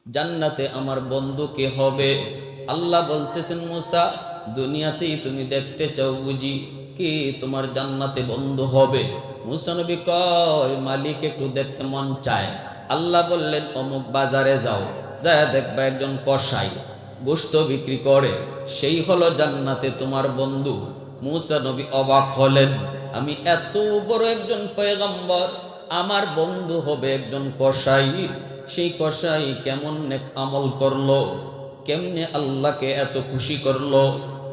জান্নাতে আমার বন্ধু কে হবে? আল্লাহ বলতেছেন, মুসা দুনিয়াতেই তুমি দেখতে চাও বুঝি, কি তোমার জান্নাতে বন্ধু হবে? মুসা নবী কয়, মালিক একটু দেখতে মন চায়। আল্লাহ বললেন, অমুক বাজারে যাও, যায় দেখবা একজন কসাই গোশত বিক্রি করে, সেই হলো জান্নাতে তোমার বন্ধু। মুসা নবী অবাক হলেন, আমি এত বড় একজন পয়গম্বর, আমার বন্ধু হবে একজন কসাই? সেই কসাই কেমন নেক আমল করলো, কেমনে আল্লাহকে এত খুশি করলো,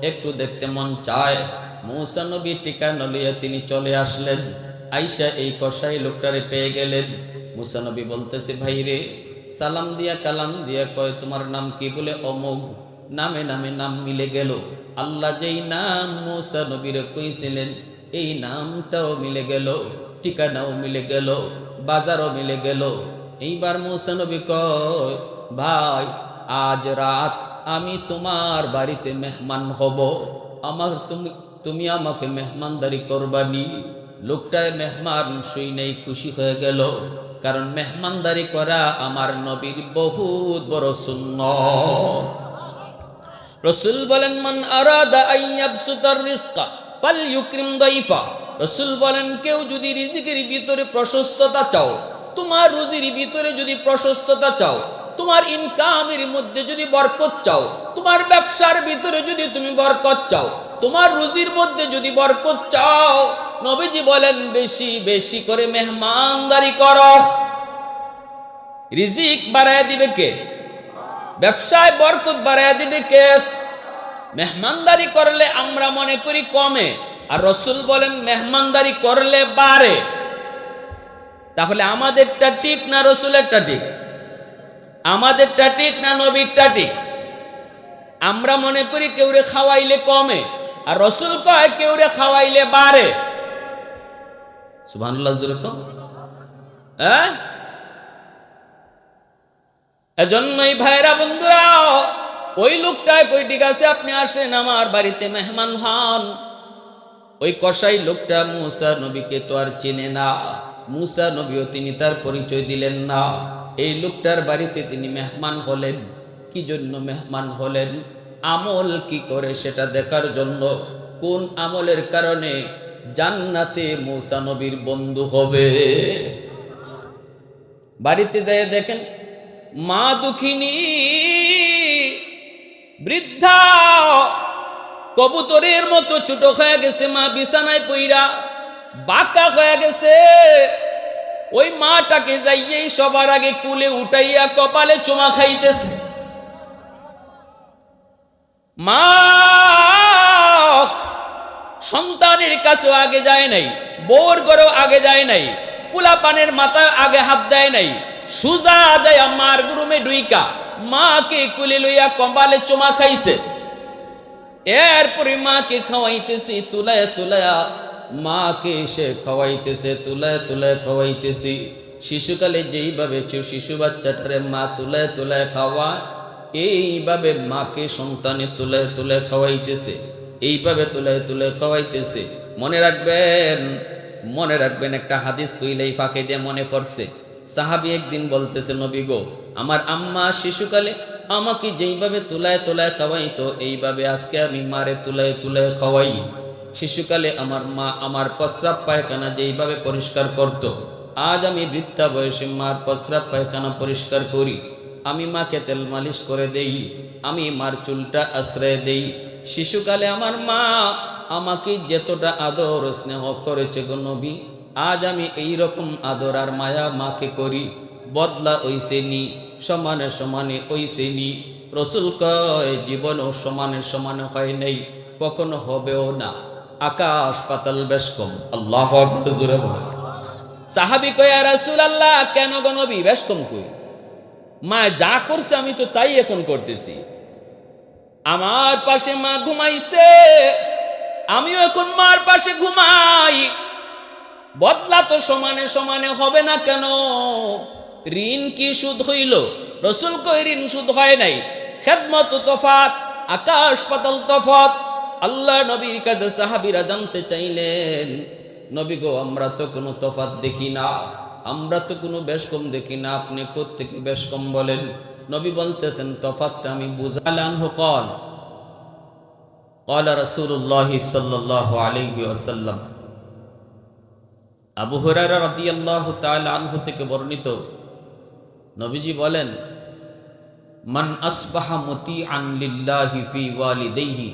একটু দেখতে মন চায়। মূসা নবী ঠিকানা লইয়া তিনি চলে আসলেন। আইসা এই কসাই লোকটারে পেয়ে গেলেন। মূসা নবী বলতেছে, ভাই রে, সালাম দিয়া কালাম দিয়া কয়, তোমার নাম কি? বলে অমুক। নামে নামে নাম মিলে গেল। আল্লাহ যেই নাম মূসা নবীরে কইছিলেন, এই নামটাও মিলে গেল, ঠিকানাও মিলে গেল, বাজারও মিলে গেল। এইবার মূসা নবী কয়, ভাই, আজ রাত আমি তোমার বাড়িতে মেহমান হব, আমার তুমি আমাকে মেহমানদারি করবানি। লোকটায় মেহমান শুই নেই খুশি হয়ে গেল, কারণ মেহমানদারি করা আমার নবীর বহুত বড় সুন্নাত। রসুল বলেন, মান আরাদা আইয়াবসুতার রিজকা ফালইউকরিম দাইফা। রসুল বলেন, কেউ যদি রিজিকের ভিতরে প্রশস্ততা চাও, তোমার রুজির ভিতরে যদি প্রশস্ততা চাও, তোমার ইনকামের মধ্যে যদি বরকত চাও, তোমার ব্যবসার ভিতরে যদি তুমি বরকত চাও, তোমার রুজির মধ্যে যদি বরকত চাও, নবীজি বলেন, বেশি বেশি করে মেহমানদারি করো। রিজিক বাড়ায় দিবে কে? ব্যবসায় বরকত বাড়ায় দিবে কে? মেহমানদারি করলে আমরা মনে করি কমে, আর রসুল বলেন মেহমানদারি করলে বাড়ে। তাহলে আমাদেরটা ঠিক না রসুলেরটা ঠিক? আমাদেরটা ঠিক না নবীরটা ঠিক? আমরা মনে করি কেউরে খাওয়াইলে কমে, আর রসুল কয় কেউরে খাওয়াইলে বাড়ে। সুবহানাল্লাহ জোরে কও। এজন্যই ভাইরা বন্ধুরা, ওই লোকটায় কই, ঠিক আছে আপনি আসেন আমার বাড়িতে মেহমান হন। ওই কসাই লোকটা মূসা নবীকে তো আর চেনে না, মূসা নবীও তিনি তার পরিচয় দিলেন না। এই লোকটার বাড়িতে তিনি মেহমান হলেন। কি জন্য মেহমান হলেন? আমল কি করে সেটা দেখার জন্য। কোন আমলের কারণে জান্নাতে মূসা নবীর বন্ধু হবে। বাড়িতে যেয়ে দেখেন, মা দুঃখিনী বৃদ্ধা কবুতরের মতো ছোট হয়ে গেছে, মা বিছানায় পইরা বাঁকা হয়ে গেছে। ওই মাটাকে যাইয়েই সবার আগে কুলে উঠাইয়া কপালে চুমা খাইতেছে। মা সন্তানের কাছেও আগে যায় নাই, বউর ঘরেও আগে যায় নাই, পোলা পানের মাথায় আগে হাত দেয় নাই, সুজা দেয় মার গুরুমে ডুইকা মাকে কুলে লইয়া কপালে চুমা খাইছে। এরপরে মাকে খাওয়াইতেছি তুলায় তুলায়া, মাকে সে খাওয়াইতেছে তুলায় তুলায় খাওয়াইতেছি। শিশুকালে যেইভাবে শিশু বাচ্চাটারে মা তুলায় তুলায় খাওয়া, এইভাবে মাকে সন্তানে তুলায় তুলায় খাওয়াইতেছে, এইভাবে তুলায় তুলায় খাওয়াইতেছে। মনে রাখবেন, মনে রাখবেন, একটা হাদিস কইলেই ফাঁকে দিয়ে মনে পড়ছে। সাহাবী একদিন বলতেছে, নবী গো, আমার আম্মা শিশুকালে আমাকে যেইভাবে তুলায় তুলায় খাওয়াইতো, এইভাবে আজকে আমি মারে তুলায় তুলায় খাওয়াই। শিশুকালে আমার মা আমার প্রস্রাব পায়খানা যেইভাবে পরিষ্কার করত, আজ আমি বৃদ্ধা বয়সে মার প্রস্রাব পায়খানা পরিষ্কার করি। আমি মাকে তেল মালিশ করে দেই, আমি মার চুলটা আশ্রয় দেই। শিশুকালে আমার মা আমাকে যতটা আদর স্নেহ করেছে গো নবী, আজ আমি এই রকম আদর আর মায়া মাকে করি। বদলা ওইসে নি, সমানে সমানে ওইসে নি। রসুল কয়, জীবনও সমানে সমানে হয় নাই, কখনো হবেও না। আকাশ পাতাল বেশ কম। আল্লাহু আকবার জোরে বলেন। সাহাবী কয়, ইয়া রাসূলুল্লাহ, কেন গো নবী বেশ কম কই? মা যা করছে আমি তো তাই এখন করতেছি। আমার পাশে মা ঘুমাইছে, আমিও এখন মার পাশে ঘুমাই। বদলা তো সমানে সমানে হবে না কেন? ঋণ কি সুদ হইল? রসুল কই ঋণ সুদ হয় নাই। খেদমত তফাত, আকাশ পাতাল তফাত। আল্লাহ নবীর কাছে সাহাবীরা জানতে চাইলেন, নবী গো, আমরা তো কোনো তফাত দেখি না, আমরা তো কোনো বেশ কম দেখি না, আপনি কোত্থেকে বেশ কম বলেন? নবী বলতেছেন তফাতটা আমি বুঝালাম কল قال رسول الله صلى الله عليه وسلم আবু হুরায়রা রাদিয়াল্লাহু তাআলা আনহু থেকে বর্ণিত নবীজি বলেন মান আসবাহা মুতিআন লিল্লাহি ফি ওয়ালিদাইহি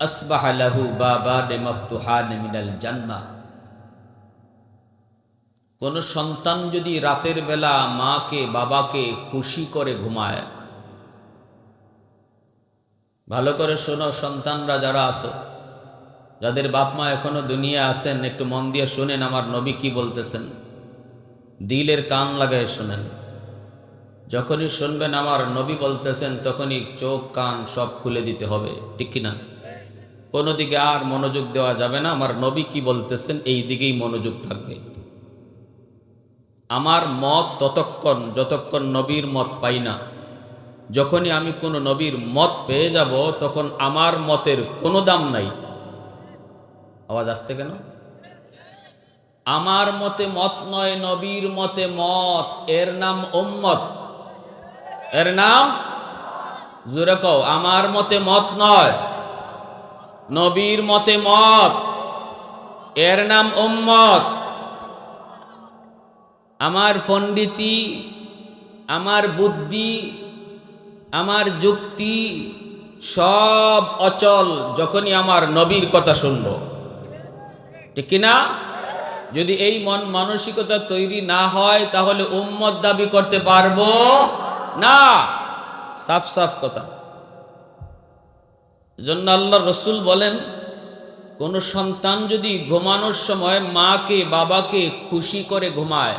আসবাহা লাহু বাবান মাফতুহান মিনাল জান্নাহ। কোন সন্তান যদি রাতের বেলা মাকে বাবাকে খুশি করে ঘুমায়, ভালো করে শোনো সন্তানরা যারা আছো, যাদের বাপ মা এখনো দুনিয়া আছেন, একটু মন দিয়ে শুনেন আমার নবী কি বলতেছেন, দিলের কান লাগায় শুনেন। যখনই শুনবেন আমার নবী বলতেছেন তখনই চোখ কান সব খুলে দিতে হবে, ঠিক কিনা? কোনো দিকে আর মনোযোগ দেওয়া যাবে না, আমার নবী কি বলতেছেন এই দিকেই মনোযোগ থাকবে। আমার মত ততক্ষণ যতক্ষণ নবীর মত পাই না। যখনই আমি কোনো নবীর মত পেয়ে যাব তখন আমার মতের কোনো দাম নাই। আওয়াজ আসতে কেন? আমার মতে মত নয়, নবীর মতে মত, এর নাম উম্মত, এর নাম জোরে কও, আমার মতে মত নয়, নবীর মতে মত, এর নাম উম্মত। আমার পণ্ডিতি, আমার বুদ্ধি, আমার যুক্তি সব অচল যখনই আমার নবীর কথা শুনবো, ঠিক কিনা? যদি এই মন মানসিকতা তৈরি না হয় তাহলে উম্মত দাবি করতে পারবো না। সাফ সাফ কথা। জন্য আল্লাহ রসুল বলেন কোন সন্তান যদি ঘুমানোর সময় মাকে বাবাকে খুশি করে ঘুমায়,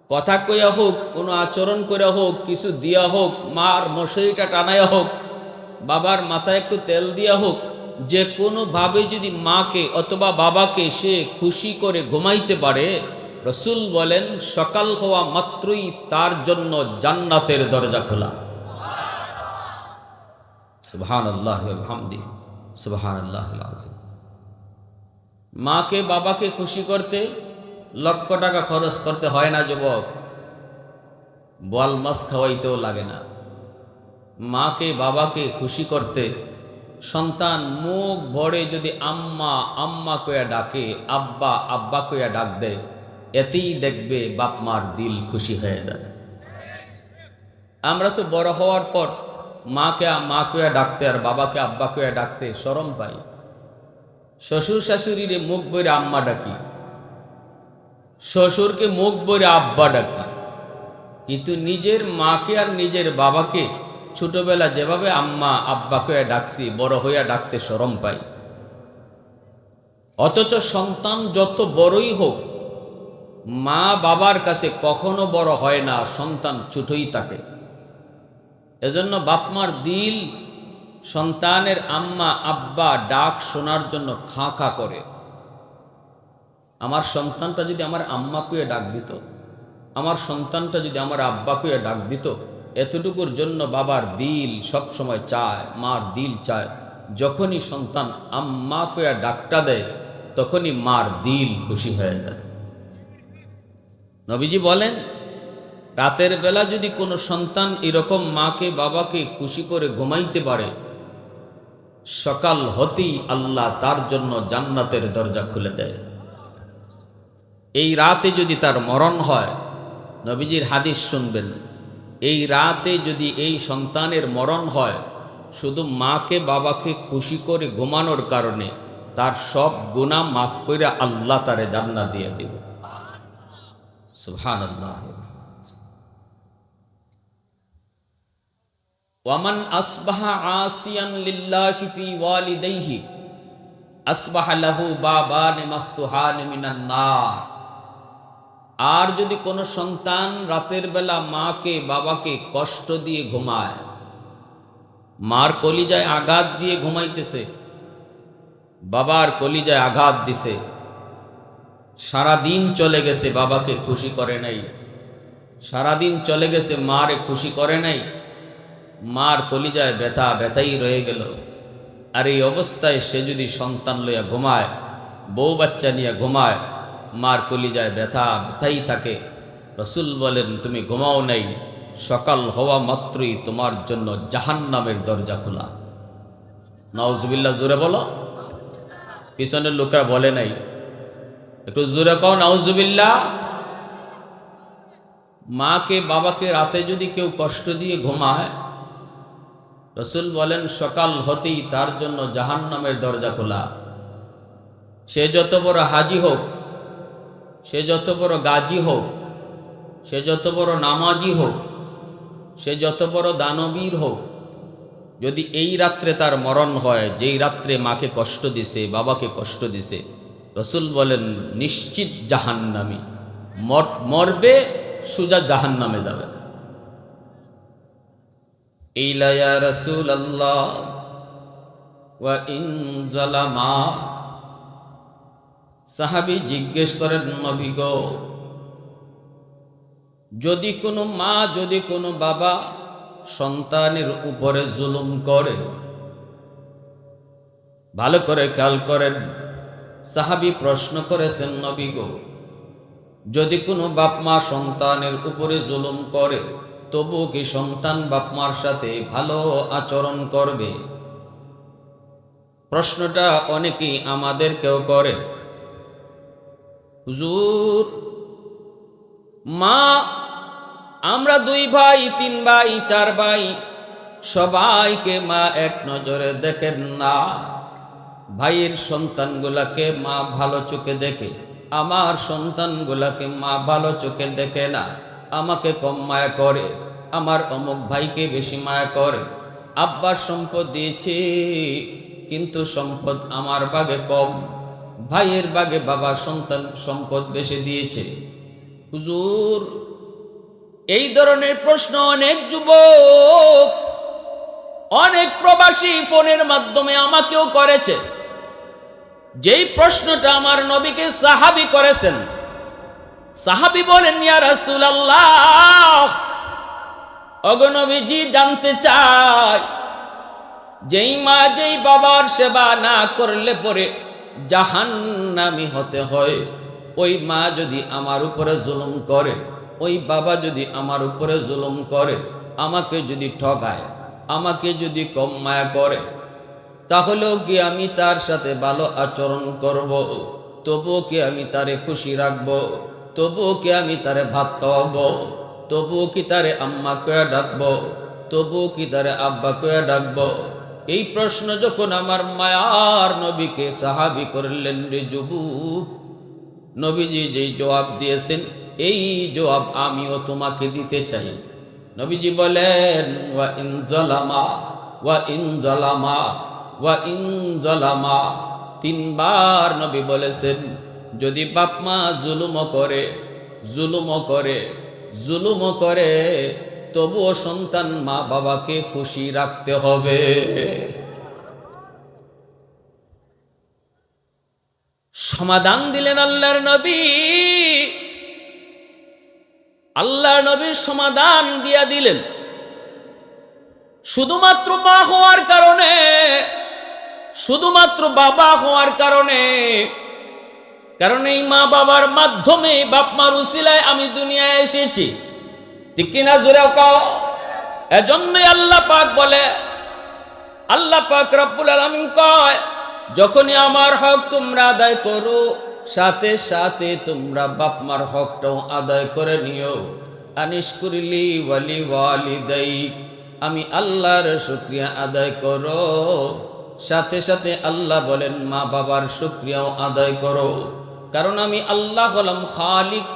কথা কইয়া হোক, কোনো আচরণ করে হোক, কিছু দিয়া হোক, মার মশারিটা টানাইয়া হোক, বাবার মাথায় একটু তেল দিয়া হোক, যে কোনোভাবে যদি মাকে অথবা বাবাকে সে খুশি করে ঘুমাইতে পারে, রসুল বলেন সকাল হওয়া মাত্রই তার জন্য জান্নাতের দরজা খোলা। সুবহানাল্লাহি ওয়া বিহামদিহি সুবহানাল্লাহিল আযীম। মাকে বাবাকে খুশি করতে লক্ষ টাকা খরচ করতে হয় না যুবক, বল মাছ খাওয়াইতেও লাগে না। মাকে বাবাকে খুশি করতে সন্তান মুখ ভরে যদি আম্মা আম্মা কইয়া ডাকে, আব্বা আব্বা কইয়া ডাক দেয়, এতেই দেখবে বাপ মার দিল খুশি হয়ে যায়। আমরা তো বড় হওয়ার পর মাকে মা কইয়া ডাকতে আর বাবাকে আব্বা কইয়া ডাকতে শরম পাই। শ্বশুর শাশুড়িরে মুখ বইরে আম্মা ডাকি, শ্বশুরকে মুখ বইরে আব্বা ডাকি, কিন্তু নিজের মাকে আর নিজের বাবাকে ছোটবেলা যেভাবে আম্মা আব্বা কইয়া ডাকছি, বড় হইয়া ডাকতে শরম পাই। অথচ সন্তান যত বড়ই হোক মা বাবার কাছে কখনো বড় হয় না, সন্তান ছোটই থাকে। এজন্য বাপমার দিল সন্তানের আম্মা আব্বা ডাক শোনার জন্য খাঁ খাঁ করে। আমার সন্তানটা যদি আমার আম্মা কুয়ে ডাক দিত, আমার সন্তানটা যদি আমার আব্বা কুয়ে ডাক দিত, এতটুকুর জন্য বাবার দিল সব সময় চায়, মার দিল চায়। যখনই সন্তান আম্মা কুয়া ডাকটা দেয় তখনই মার দিল খুশি হয়ে যায়। নবীজি বলেন রাতের বেলা যদি কোনো সন্তান এরকম মাকে বাবাকে খুশি করে ঘুমাইতে পারে, সকাল হতেই আল্লাহ তার জন্য জান্নাতের দরজা খুলে দেয়। এই রাতে যদি তার মরণ হয়, নবীজির হাদিস শুনবেন, এই রাতে যদি এই সন্তানের মরণ হয়, শুধু মাকে বাবাকে খুশি করে ঘুমানোর কারণে তার সব গুনাহ মাফ করে আল্লাহ তারে জান্নাত দিয়ে দেবে। সুবহানাল্লাহ। ওয়ামান আসবাহা আসিয়ান লিল্লাহি ফি ওয়ালিদাইহি আসবাহা লাহু বাবান মাফতুহান মিনান নার। আর যদি কোনো সন্তান রাতের বেলা মাকে বাবাকে কষ্ট দিয়ে ঘুমায়, মার কলিজায় আঘাত দিয়ে ঘুমাইতেছে, বাবার কলিজায় আঘাত দিছে, সারাদিন চলে গেছে বাবাকে খুশি করে নাই, সারাদিন চলে গেছে মারে খুশি করে নাই, মার কলিজায় ব্যথা ব্যথাই রয়ে গেল। আর এই অবস্থায় সে যদি সন্তান লইয়া ঘুমায়, বউ বাচ্চা নিয়ে ঘুমায়, মার কলিজায় ব্যথা ব্যথাই থাকে, রসুল বলেন তুমি ঘুমাও নাই, সকাল হওয়া মাত্রই তোমার জন্য জাহান্নামের দরজা খোলা। নাউজুবিল্লাহ, জোরে বলো। পিছনের লোকেরা বলে নাই, একটু জোরে কও নাউজুবিল্লাহ। মাকে বাবাকে রাতে যদি কেউ কষ্ট দিয়ে ঘুমায়, রসুল বলেন সকাল হতেই তার জন্য জাহান্নামের দরজা খোলা। সে যত বড় হাজি হোক, সে যত বড় গাজী হোক, সে যত বড় নামাজি হোক, সে যত বড় দানবীর হোক, যদি এই রাত্রে তার মরণ হয়, যেই রাত্রে মাকে কষ্ট দিছে, বাবাকে কষ্ট দিছে, রসুল বলেন নিশ্চিত জাহান্নামী, মরবে, সোজা জাহান্নামে যাবে। ইলা ইয়া রাসূলুল্লাহ ওয়া ইন যালামা। সাহাবী জিজ্ঞেস করেন, নবী গো, যদি কোনো মা, যদি কোনো বাবা সন্তানের উপরে জুলুম করে, ভালো করে খেয়াল করেন, সাহাবী প্রশ্ন করেছেন, নবী গো, যদি কোনো বাপ মা সন্তানের উপরে জুলুম করে, তবু কি সন্তান বাপ মার সাথে ভালো আচরণ করবে? প্রশ্নটা অনেকেই আমাদেরকেও করে। হুজুর, মা, আমরা 2 ভাই, 3 ভাই, 4 ভাই, সবাইকে মা এক নজরে দেখেন না। ভাইয়ের সন্তানগুলাকে মা ভালো চোখে দেখে, আমার সন্তানগুলাকে মা ভালো চোখে দেখে না। আমাকে কম মায়া করে, আমার অমুক ভাইকে বেশি মায়া করে। আব্বার সম্পদ দিয়েছে, কিন্তু সম্পদ আমার ভাগে কম, ভাইয়ের ভাগে বাবার সন্তান সম্পদ বেশি দিয়েছে। হুজুর, এই ধরনের প্রশ্ন অনেক যুবক, অনেক প্রবাসী ফোনের মাধ্যমে আমাকেও করেছে। যেই প্রশ্নটা আমার নবীকে সাহাবী করেছেন, সাহাবী বলেন, ইয়া রাসূলুল্লাহ, ওগো নবীজি, জানতে চাই, যেই মা যেই বাবার সেবা না করলে পরে জাহান্নামী হতে হয়, ওই মা যদি আমার উপরে জুলুম করে, ওই বাবা যদি আমার উপরে জুলুম করে, আমাকে যদি ঠকায়, আমাকে যদি কম মায়া করে, তাহলেও কি আমি তার সাথে ভালো আচরণ করব? তবুও কি আমি তারে খুশি রাখবো? তবুও কি আমি তারে ভাত খাওয়াবো? তবুও কি তারে আম্মা কয়া ডাকবো? তবুও কি তারে আব্বা কয়া ডাকবো? এই প্রশ্ন যখন আমার মায়ার নবীকে সাহাবী করলেন, রে যুবক, নবীজি যেই জবাব দিয়েছেন, এই জবাব আমিও তোমাকে দিতে চাই। নবীজি বলেন, ওয়া ইন যালামা, ওয়া ইন যালামা, ওয়া ইন যালামা। 3 বার নবী বলেছেন, যদি বাপ মা জুলুমও করে, জুলুমও করে, জুলুমও করে, তবুও সন্তান মা বাবাকে খুশি রাখতে হবে। সমাধান দিলেন আল্লাহর নবী। আল্লাহর নবী সমাধান দিয়া দিলেন, শুধুমাত্র মা হওয়ার কারণে, শুধুমাত্র বাবা হওয়ার কারণে, কারণ এই মা বাবার মাধ্যমে, বাপ মার উসিলায় আমি দুনিয়ায় এসেছি, ঠিক কিনা? জোরে কও। এজন্যই আল্লাহ পাক বলে, আল্লাহ পাক রব্বুল আলামিন কয়, যখনই আমার হক তোমরা আদায় করো, সাথে সাথে তোমরা বাপ মার হকটাও আদায় করে নিও। আনিশকুরলি ওয়ালি ওয়ালিদাইক, আমি আল্লাহর শুকরিয়া আদায় করো। সাথে সাথে আল্লাহ বলেন, মা বাবার শুকরিয়াও আদায় করো, কারণ আমি আল্লাহ হলাম খালিক।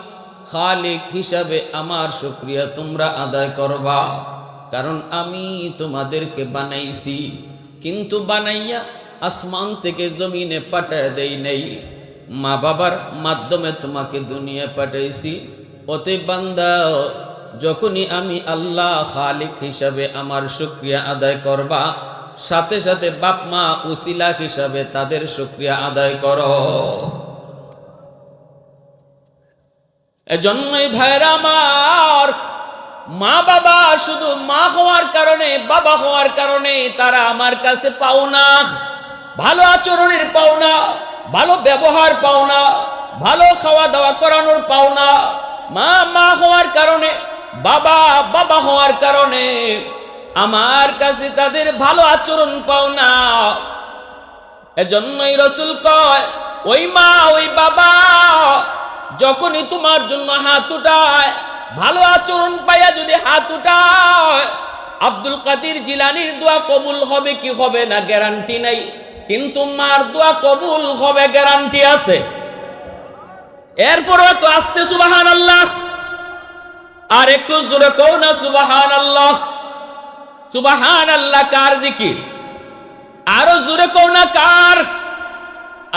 খালিক হিসাবে আমার শুকরিয়া তোমরা আদায় করবা, কারণ আমি তোমাদেরকে বানাইছি, কিন্তু বানাইয়া আসমান থেকে জমিনে পাঠায় দেই নাই, মা বাবার মাধ্যমে তোমাকে দুনিয়া পাঠাইছি। অতএব বান্দা, যখনই আমি আল্লাহ খালিক হিসাবে আমার শুকরিয়া আদায় করবা, সাথে সাথে বাপ মা উসিলা হিসাবে তাদের শুকরিয়া আদায় করো। এজন্যই ভাইরা আমার, মা বাবা শুধু মা হওয়ার কারণে, বাবা হওয়ার কারণে তারা আমার কাছে পাওনা, ভালো আচরণের পাওনা, ভালো ব্যবহার পাওনা, ভালো খাওয়া দাওয়া করানোর পাওনা। মা মা হওয়ার কারণে বাবা বাবা হওয়ার কারণে আমার কাছে তাদের ভালো আচরণ পাও না। এজন্যই রাসূল কয়, ওই মা ওই বাবা যখনই তোমার জন্য হাত উঠায়, ভালো আচরণ পাইয়া যদি হাত উঠায়, আব্দুল কাদের জিলানীর দোয়া কবুল হবে কি হবে না গ্যারান্টি নাই, কিন্তু মার দোয়া কবুল হবে গ্যারান্টি আছে। এরপরে তো আস্তে সুবহানাল্লাহ, আর একটু জোরে কও না সুবহানাল্লাহ। সুবহানাল্লাহ কার জিকির? আরো জোরে কও না কার?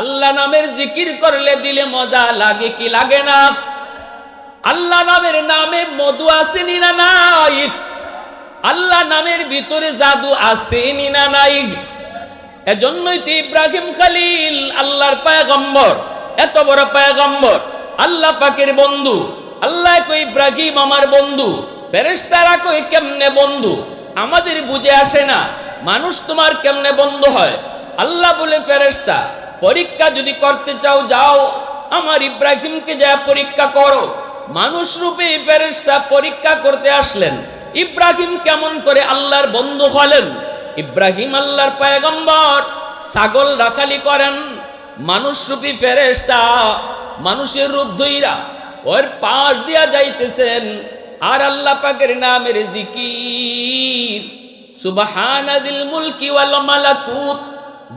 আল্লাহ নামের জিকির করলে দিলে মজা লাগে কি লাগে না? আল্লাহ নামের নামে মধু আসেনি না নাই? আল্লাহ নামের ভিতরে জাদু আসেনি না নাই? এজন্যই তো ইব্রাহিম খলিল আল্লাহর পয়গম্বর, এত বড় পয়গম্বর, আল্লাহ পাকের বন্ধু। আল্লাহ কই ইব্রাহিম আমার বন্ধু, ফেরেশতারা কই কেমনে বন্ধু? আমাদের বুঝে আসে না, মানুষ তোমার কেমনে বন্ধু হয়? আল্লাহ বলে ফেরেশতা, পরীক্ষা যদি করতে চাও যাও, আমার ইব্রাহিমকে যা পরীক্ষা করো। মানুষ রূপে ফেরেশতা পরীক্ষা করতে আসলেন, ইব্রাহিম কেমন করে আল্লাহর বন্ধু হলেন। ইব্রাহিম আল্লাহর পয়গম্বর, ছাগল রাখালি করেন, মানুষ রূপী ফেরেশতা মানুষের রূপ ধইরা ওর পাশ দিয়া যাইতেছেন, আর আল্লাহ পাকের নামের জিকির, সুবহানাদিল মুলকি ওয়াল মালাকুত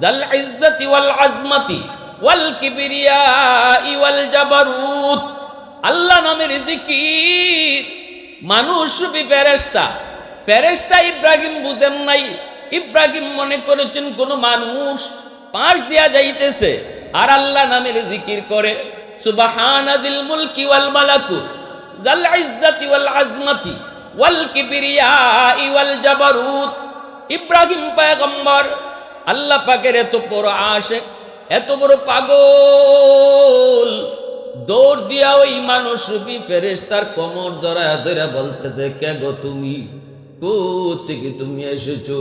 যাল ইজ্জতি ওয়াল আজমতি ওয়াল কিবরিয়াই ওয়াল জাবারুত। আল্লাহ নামের জিকির মানুষ রূপী ফেরেশতা, ফেরেশতা ইব্রাহিম বুঝেন নাই, ইব্রাহিম মনে করেছেন কোন মানুষ পাশ দিয়া যাইতেছে, আর আল্লাহ নামের জিকির করে, সুবহানাদিল মুলকি ওয়াল মালাকুত যাল ইজ্জতি ওয়াল আজমতি ওয়াল কিবরিয়াই ওয়াল জাবারুত। ইব্রাহিম পয়গম্বর আল্লাহ পাকের এত বড় আশিক, এত বড় পাগল, দৌড় দিয়া ওই মানুষ রূপী ফেরেশতার কোমর জড়ায়া ধরে বলতেছে, কে গো তুমি? কোত্থেকে তুমি এসেছো?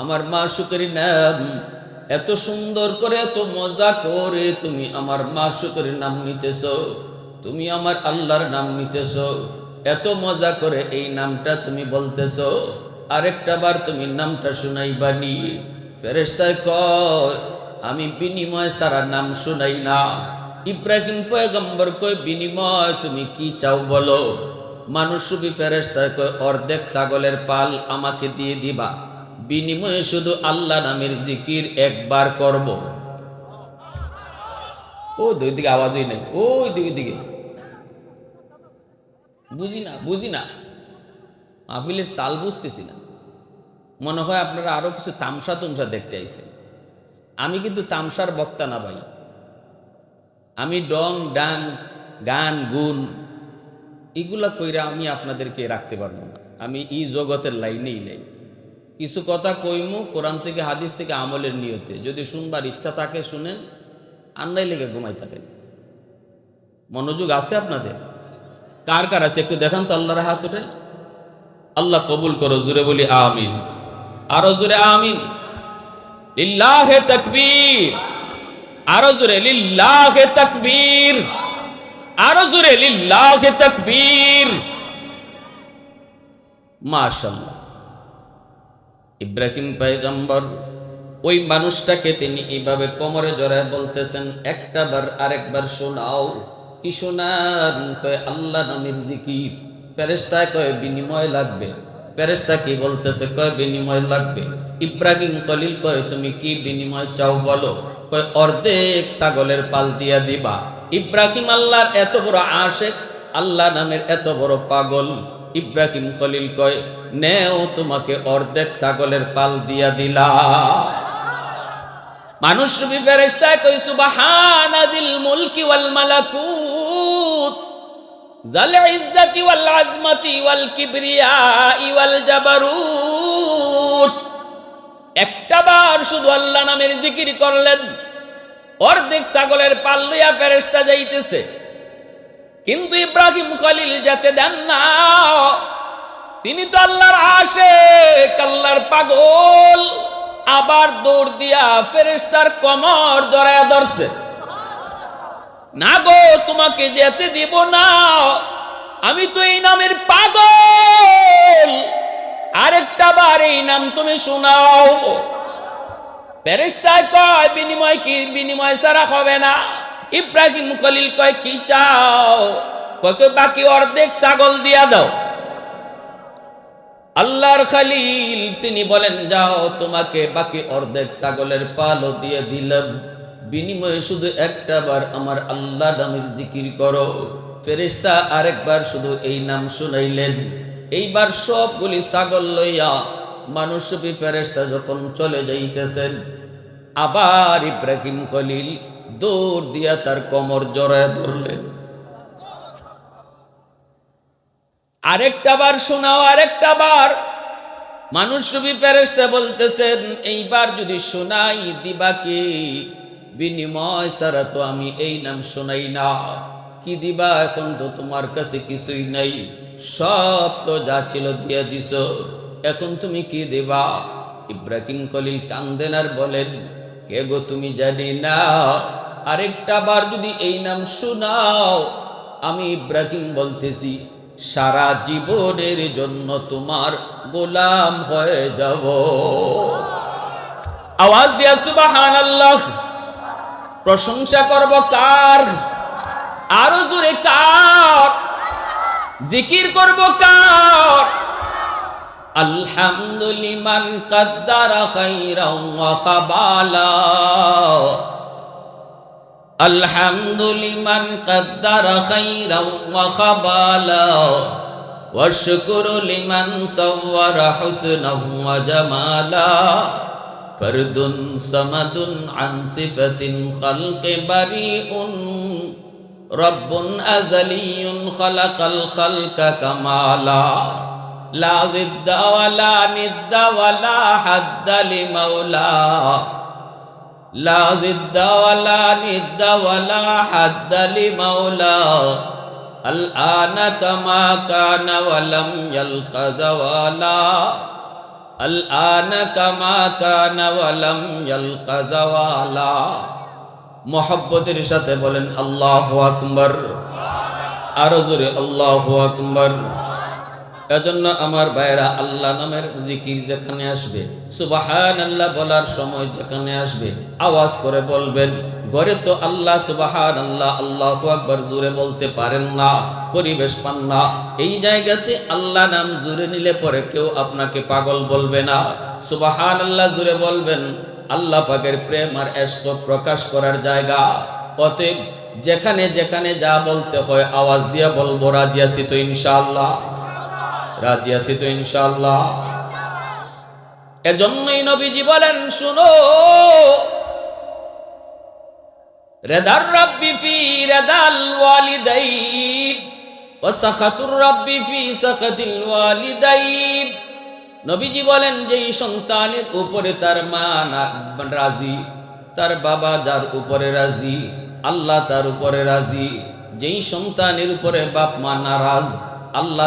আমার মাশুকের নাম এত সুন্দর করে, এত মজা করে তুমি আমার মাশুকের নাম নিতেছ, তুমি আমার আল্লাহর নাম নিতেছ, এত মজা করে এই নামটা তুমি বলতেছ, আরেকটা বার তুমি নামটা শুনাইবানি? ফেরেশতায় কয়, আমি বিনিময় সারা নাম শুনাই না। ইব্রাহিম পয়গম্বর কয়, বিনিময় তুমি কি চাও বলো? মানুষ রূপী ফেরেশতায় কয়, অর্ধেক ছাগলের পাল আমাকে দিয়ে দিবা, বিনিময়ে শুধু আল্লাহ নামের জিকির একবার করব। ও দুই দিকে আওয়াজই নেই, ওই দুই দিকে বুঝি না মাহফিলের তাল বুঝতেছি না। মনে হয় আপনারা আরো কিছু তামসা তুমসা দেখতে আইছেন। আমি কিন্তু তামসার বক্তা না ভাই, আমি ডং ডাং গান গুন এগুলা কইরা আমি আপনাদেরকে রাখতে পারবো না। আমি এই জগতের লাইনেই নেই। কিছু কথা কইমু কোরআন থেকে হাদিস থেকে আমলের নিয়তে, যদি শুনবার ইচ্ছা থাকে শুনেন, আন্নাই লেগে ঘুমাই থাকেন। মনোযোগ আছে আপনাদের? কার কার আছে একটু দেখান তো আল্লাহর হাত উঠে। আল্লাহ কবুল করো, জুড়ে বলি আমিন, আরো জুড়ে আমিন। লিল্লাহে তাকবীর, আরো জুড়ে লিল্লাহে তাকবীর, আরো জুড়ে লিল্লাহে তাকবীর। মাশাআল্লাহ। ইব্রাহিম পয়গম্বর ওই মানুষটাকে তিনি এইভাবে কোমরে জড়ায় বলতেছেন, একটা বার আরেকবার শোনাও। কি শোনান? কয় আল্লাহ নামের জিকির। ফেরেশতা কয় বিনিময় লাগবে। ফেরেশতা কি বলতেছে? কয় বিনিময় লাগবে। ইব্রাহিম খলিল কয় তুমি কি বিনিময় চাও বলো? কয় অর্ধেক ছাগলের পাল দিয়া দিবা। ইব্রাহিম আল্লাহর এত বড় আশিক, আল্লাহ নামের এত বড় পাগল। ইব্রাহিম খলিল কয় নেও, তোমাকে অর্ধেক ছাগলের পাল দিয়া দিলা। মানুষ রূপী ফেরেশতা কয় সুবহানাদিল মুলকি ওয়াল মালাকুত যাল ইজ্জতি ওয়াল আজমতি ওয়াল কিবরিয়াই ওয়াল জাবারুত। একটা বার শুধু আল্লাহ নামের জিকির করলেন, অর্ধেক ছাগলের পাল লইয়া ফেরেশতা যাইতেছে, কিন্তু ইব্রাহিম খলিল যেতে দেন না। তিনি তো আল্লাহর আশিক, আল্লাহর পাগল, আবার দৌড় দিয়া ফেরেশতার কোমর জড়ায়া ধরছে। না গো, তোমাকে যেতে দিব না, আমি তো এই নামের পাগল, আরেকটা বার এই নাম তুমি শোনাও। ফেরেশতা কয় বিনিময় কি? বিনিময় ছাড়া হবে না। ইব্রাহিম খলিল কয় কি চাও? কয় বাকি অর্ধেক ছাগল দিয়া দাও। আল্লাহর খলিল তিনি বলেন যাও, তোমাকে বাকি অর্ধেক ছাগলের পালও দিয়ে দিলাম, বিনিময়ে শুধু একটা বার আমার আল্লাহ নামের জিকির করো। ফেরেশতা আরেকবার শুধু এই নাম শুনাইলেন। এইবার সবগুলি ছাগল লইয়া মানুষরূপী ফেরেশতা যখন চলে যাইতেছেন, আবার ইব্রাহিম খলিল দৌড় দিয়া তার কোমর জড়ায় ধরলেন। আরেকটা বার শোনাও, আরেকটা বার। মানুষরূপী ফেরেশতা বলতেছেন এইবার যদি শোনাই দিবা কি? বিনিময় ছাড়া তো আমি এই নাম শোনাই না। কি দিবা? এখন তো তোমার কাছে কিছুই নাই, সব তো যা ছিল দিয়ে দিছ, এখন তুমি কি দিবা? ইব্রাহিম খলিল কান্দেন আর বলেন কে গো তুমি জানি না, আরেকটা বার যদি এই নাম শোনাও, আমি ইব্রাহিম বলতেছি সারা জীবনের জন্য তোমার গোলাম হয়ে যাব। আওয়াজ দিয়া সুবহানাল্লাহ। প্রশংসা করব কার? আরো জোরে কার? জিকির করব কার? আলহামদুলিমান কাদ্দারা খাইরাও ওয়া কাবালা, আলহামদুলিমান কাদ্দারা খাইরাও ওয়া কাবালা, ওয়া শুকরু লিমান সাওয়ারা হুসনাও ওয়া জামালা, ফরদুন সামাদুন আন সিফাতিন খালকি বারিউন, রব্বুন আযালিয়ুন খালাকাল খালকা কামালা, লা জিদ্দা ওয়ালা নিদ্দা ওয়ালা হাদ্দা লিমাওলা, লা জিদ্দা ওয়ালা নিদ্দা ওয়ালা হাদ্দা লিমাওলা, আল আনা কামা কানা ওয়ালাম ইয়ালকা যাওয়ালা, আল আনা কামা কানা ওয়ালাম ইয়ালকা যাওয়ালা। মুহাব্বতের সাথে বলেন আল্লাহু আকবার। আরো জোরে আল্লাহু আকবার। এজন্য আমার ভাইরা আল্লাহ নামের জিকির যেখানে আসবে, সুবহানাল্লাহ বলার সময় যেখানে আসবে, আওয়াজ করে বলবেন। ঘরে তো আল্লাহ সুবহানাল্লাহ আল্লাহু আকবার জোরে বলতে পারেন না, পরিবেশ পান না। এই জায়গাতে আল্লাহ নাম জোরে নিলে পরে কেউ আপনাকে পাগল বলবে না। সুবহানাল্লাহ জোরে বলবেন। আল্লাহ পাকের প্রেম আর ইশক প্রকাশ করার জায়গা। অতএব যেখানে যেখানে যা বলতে হয় আওয়াজ দিয়ে বলবো। রাজি আছি তো ইনশাআল্লাহ? রাজি আছি তো ইনশাআল্লাহ? এজন্যই নবীজি বলেন শুনো, রিদার রাব্বি ফি রিদাল ওয়ালিদাইন ওয়া সাখাতুর রাব্বি ফি সাখাতিল ওয়ালিদাইন। নবীজি বলেন যেই সন্তানের উপরে তার মা রাজি, তার বাবা যার উপরে রাজি, আল্লাহ তার উপরে রাজি। যেই সন্তানের উপরে বাপ মা নারাজ, আল্লাহ